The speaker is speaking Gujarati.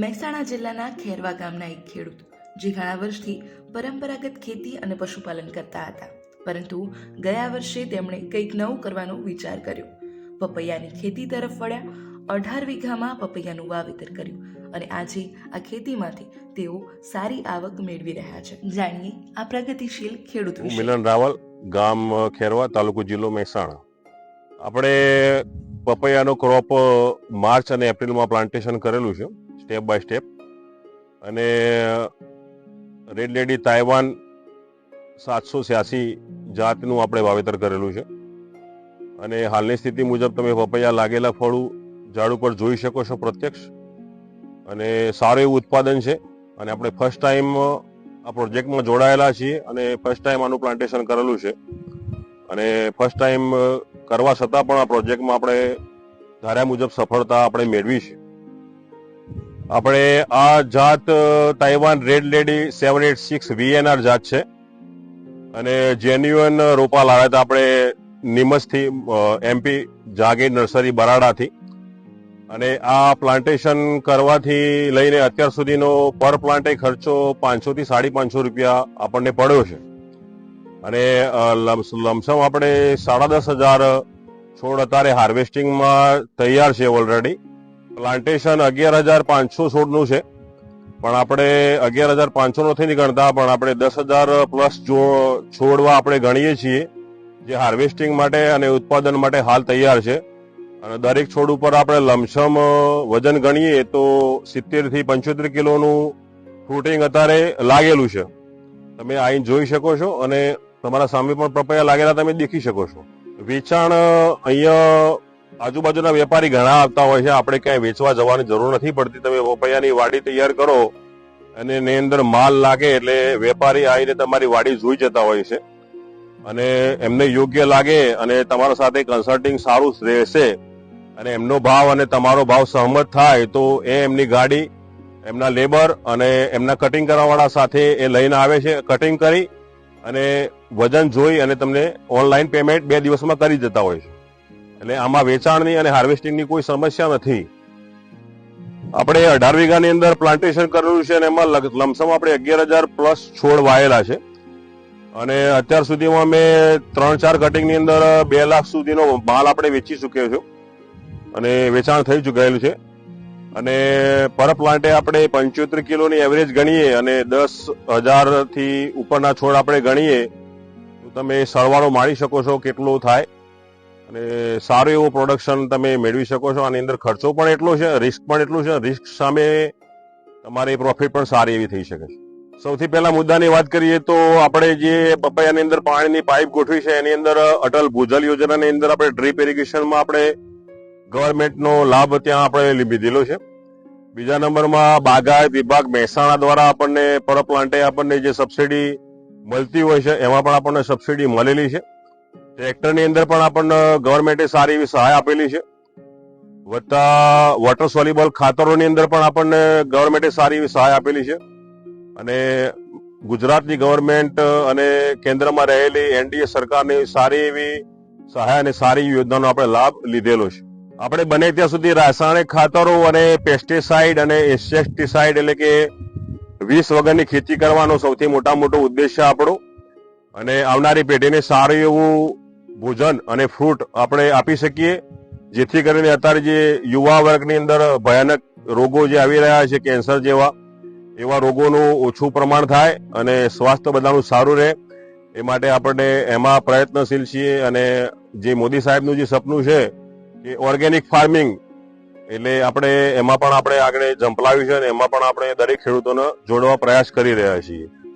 મહેસાણા જિલ્લાના ખેરવા ગામના એક ખેડૂત જે ઘણા વર્ષથી પરંપરાગત ખેતી અને પશુપાલન કરતા હતા, પરંતુ ગયા વર્ષે તેમણે કંઈક નવું કરવાનો વિચાર કર્યો. પપૈયાની ખેતી તરફ વળ્યા. 18 વીઘામાં પપૈયાનું વાવેતર કર્યું અને આજે આ ખેતીમાંથી તેઓ સારી આવક મેળવી રહ્યા છે. જાણીએ આ પ્રગતિશીલ ખેડૂત વિશે. મિલન રાવલ, ગામ ખેરવા, તાલુકો જિલ્લો મહેસાણા. આપણે પપૈયાનો ક્રોપ માર્ચ અને એપ્રિલમાં પ્લાન્ટેશન કરેલું છે, સ્ટેપ બાય સ્ટેપ. અને રેડ લેડી તાઇવાન 786 જાતનું આપણે વાવેતર કરેલું છે. અને હાલની સ્થિતિ મુજબ તમે પપૈયા લાગેલા ફળું ઝાડ ઉપર જોઈ શકો છો પ્રત્યક્ષ, અને સારું એવું ઉત્પાદન છે. અને આપણે ફર્સ્ટ ટાઈમ આ પ્રોજેક્ટમાં જોડાયેલા છીએ અને ફર્સ્ટ ટાઈમ આનું પ્લાન્ટેશન કરેલું છે. અને ફર્સ્ટ ટાઈમ કરવા છતાં પણ આ પ્રોજેક્ટમાં આપણે ધાર્યા મુજબ સફળતા આપણે મેળવી છે. આપણે આ જાત તાઇવાન રેડ લેડી 786 VNR જાત છે અને જેન્યુઅન રોપા લાવ્યા હતા આપણે નિમસથી, MP જાગીર નર્સરી બરાડાથી. અને આ પ્લાન્ટેશન કરવાથી લઈને અત્યાર સુધીનો પર પ્લાન્ટે ખર્ચો 500 થી 550 રૂપિયા આપણને પડ્યો છે. અને લમસમ આપણે 10,500 છોડ અત્યારે હાર્વેસ્ટિંગમાં તૈયાર છે ઓલરેડી. પ્લાન્ટેશન 11,500 છોડનું છે, પણ આપણે 11,500 નથી ગણતા, પણ આપણે 10,000 પ્લસ છોડવા આપણે ગણીએ છીએ, જે હાર્વેસ્ટિંગ માટે અને ઉત્પાદન માટે હાલ તૈયાર છે. અને દરેક છોડ ઉપર આપણે લમસમ વજન ગણીએ તો 70 થી 75 કિલોનું ફ્રૂટિંગ અત્યારે લાગેલું છે. તમે અહીં જોઈ શકો છો અને તમારા સામે પણ પપૈયા લાગેલા તમે દેખી શકો છો. વેચાણ અહીંયા આજુબાજુના વેપારી ઘણા આવતા હોય છે, આપણે ક્યાંય વેચવા જવાની જરૂર નથી પડતી. તમે પપૈયાની વાડી તૈયાર કરો અને એની અંદર માલ લાગે એટલે વેપારી આવીને તમારી વાડી જોઈ જતા હોય છે. અને એમને યોગ્ય લાગે અને તમારા સાથે કન્સલ્ટિંગ સારું રહેશે અને એમનો ભાવ અને તમારો ભાવ સહમત થાય તો એમની ગાડી, એમના લેબર અને એમના કટિંગ કરવાવાળા સાથે એ લઈને આવે છે. કટિંગ કરી અને વજન જોઈ અને તમને ઓનલાઈન પેમેન્ટ 2 દિવસમાં કરી જતા હોય છે. એટલે આમાં વેચાણની અને હાર્વેસ્ટિંગની કોઈ સમસ્યા નથી. આપણે 18 વીઘાની અંદર પ્લાન્ટેશન કરેલું છે અને એમાં લમસમ આપણે 11,000 પ્લસ છોડ વાયેલા છે. અને અત્યાર સુધીમાં મેં 3-4 કટિંગની અંદર 2 લાખ સુધીનો માલ આપણે વેચી ચૂક્યો છું અને વેચાણ થઈ ચૂકેલું છે. અને પર પ્લાન્ટે આપણે 75 કિલોની એવરેજ ગણીએ અને 10,000 થી ઉપરના છોડ આપણે ગણીએ તો તમે સરવાળો માણી શકો છો કેટલું થાય. અને સારું એવું પ્રોડક્શન તમે મેળવી શકો છો. આની અંદર ખર્ચો પણ એટલો છે, રિસ્ક પણ એટલું છે. રિસ્ક સામે તમારી પ્રોફિટ પણ સારી એવી થઈ શકે છે. સૌથી પહેલા મુદ્દાની વાત કરીએ તો આપણે જે પપૈયાની અંદર પાણીની પાઇપ ગોઠવી છે એની અંદર અટલ ભૂજલ યોજનાની અંદર આપણે ડ્રીપ ઇરિગેશનમાં આપણે ગવર્મેન્ટનો લાભ ત્યાં આપણે લીધેલો છે. બીજા નંબરમાં બાગાયત વિભાગ મહેસાણા દ્વારા આપણને પર પ્લાન્ટે આપણને જે સબસિડી મળતી હોય છે એમાં પણ આપણને સબસિડી મળેલી છે. ટ્રેક્ટરની અંદર પણ આપણને ગવર્મેન્ટે સારી એવી સહાય આપેલી છે. વત્તા વોટર સોલ્યુબલ ખાતરોની અંદર પણ આપણને ગવર્મેન્ટે સારી એવી સહાય આપેલી છે. અને ગુજરાતની ગવર્મેન્ટ અને કેન્દ્રમાં રહેલી NDA સરકારની સારી એવી સહાય અને સારી યોજનાનો આપણે લાભ લીધેલો છે. આપણે બને ત્યાં સુધી રાસાયણિક ખાતરો અને પેસ્ટિસાઇડ અને ઇન્સેક્ટિસાઇડ એટલે કે વિષ વગરની ખેતી કરવાનો સૌથી મોટો ઉદ્દેશ્ય આપણો. અને આવનારી પેઢીને સારું એવું ભોજન અને ફ્રૂટ આપણે આપી શકીએ, જેથી કરીને અત્યારે જે યુવા વર્ગની અંદર ભયાનક રોગો જે આવી રહ્યા છે, કેન્સર જેવા, એવા રોગોનું ઓછું પ્રમાણ થાય અને સ્વાસ્થ્ય બધાનું સારું રહે. એ માટે આપણે એમાં પ્રયત્નશીલ છીએ. અને જે મોદી સાહેબનું જે સપનું છે કે ઓર્ગેનિક ફાર્મિંગ, એટલે આપણે એમાં પણ આપણે આગળ ઝંપલાવ્યું છે અને એમાં પણ આપણે દરેક ખેડૂતોને જોડવા પ્રયાસ કરી રહ્યા છીએ.